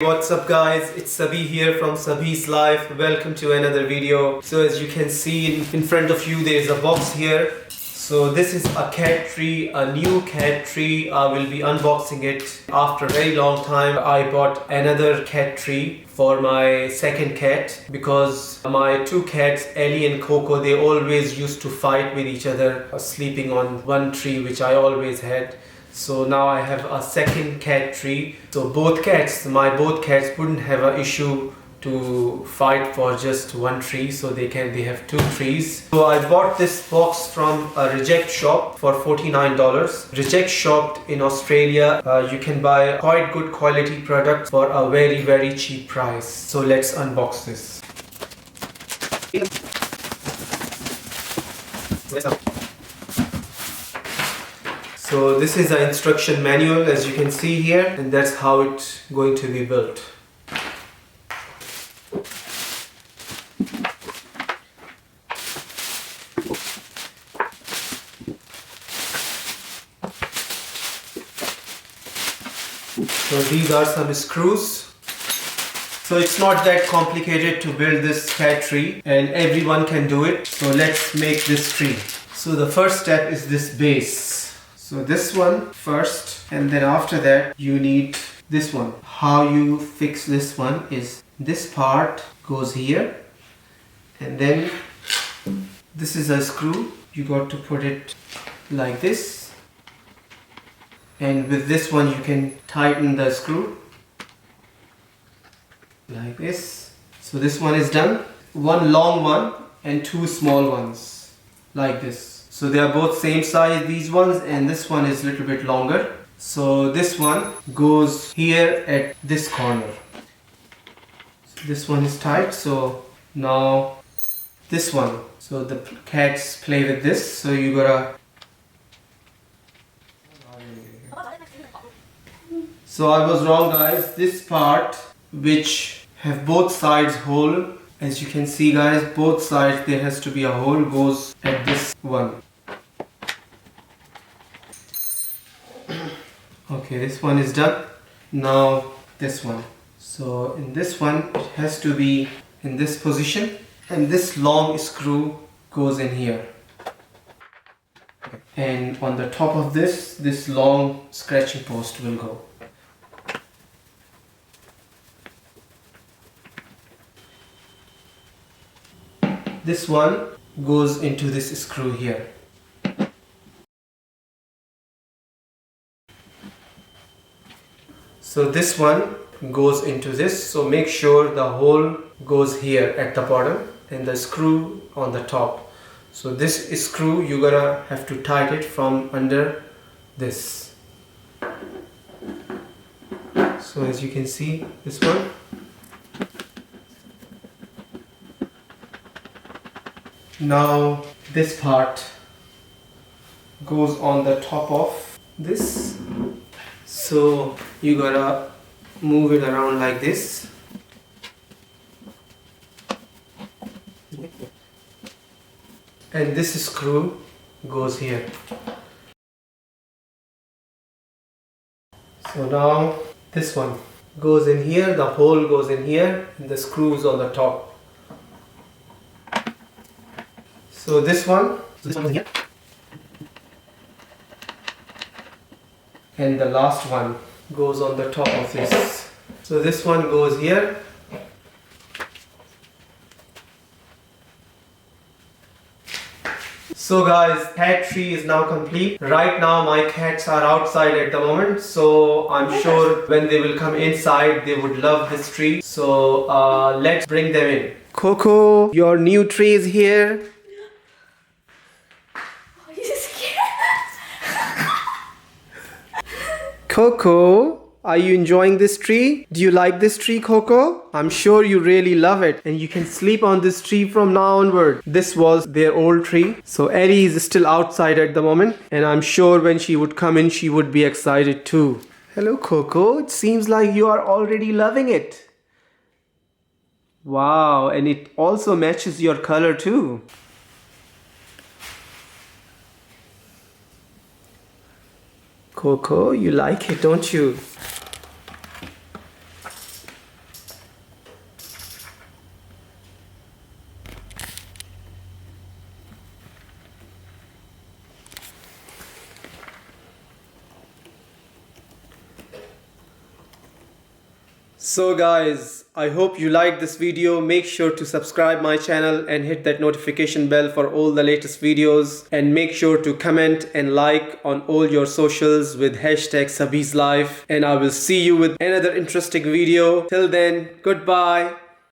What's up guys, it's Sabhi here from Sabhi's Life. Welcome to another video. So as you can see in front of you, there is a box here. So this is a cat tree, a new cat tree. I will be unboxing it after a very long time. I bought another cat tree for my second cat because my two cats, Ellie and Coco, they always used to fight with each other, sleeping on one tree which I always had. So now I have a second cat tree. So my both cats wouldn't have an issue to fight for just one tree. So they have two trees. So I bought this box from a Reject shop for $49. Reject shop in Australia, you can buy quite good quality products for a very cheap price. So let's unbox this. So this is the instruction manual, as you can see here, and that's how it's going to be built. So these are some screws. So it's not that complicated to build this cat tree, and everyone can do it. So let's make this tree. So the first step is this base. So this one first, and then after that you need this one. How you fix this one is this part goes here, and then this is a screw. You got to put it like this, and with this one you can tighten the screw like this. So this one is done. One long one and two small ones like this. So they are both same size, these ones, and this one is a little bit longer. So this one goes here at this corner. So this one is tight. So now this one. So the cats play with this. So you gotta. So I was wrong, guys. This part which have both sides hole. As you can see, guys, both sides there has to be a hole goes at this one. Okay, this one is done. Now this one. So in this one it has to be in this position, and this long screw goes in here. And on the top of this long scratching post will go. This one goes into this screw here. So this one goes into this. So make sure the hole goes here at the bottom and the screw on the top. So this screw you gotta have to tighten it from under this. So as you can see, this one. Now this part goes on the top of this. So you gotta move it around like this. And this screw goes here. So now this one goes in here, the hole goes in here, and the screw is on the top. So this one goes here. And the last one goes on the top of this. So this one goes here. So guys, cat tree is now complete. Right now my cats are outside at the moment, so I'm sure when they will come inside they would love this tree. So let's bring them in. Coco, your new tree is here. Coco, are you enjoying this tree? Do you like this tree, Coco? I'm sure you really love it, and you can sleep on this tree from now onward. This was their old tree. So Ellie is still outside at the moment, and I'm sure when she would come in, she would be excited too. Hello, Coco. It seems like you are already loving it. Wow, and it also matches your color too. Coco, you like it, don't you? So guys, I hope you liked this video. Make sure to subscribe my channel and hit that notification bell for all the latest videos, and make sure to comment and like on all your socials with hashtag Sabhi's Life, and I will see you with another interesting video. Till then, goodbye.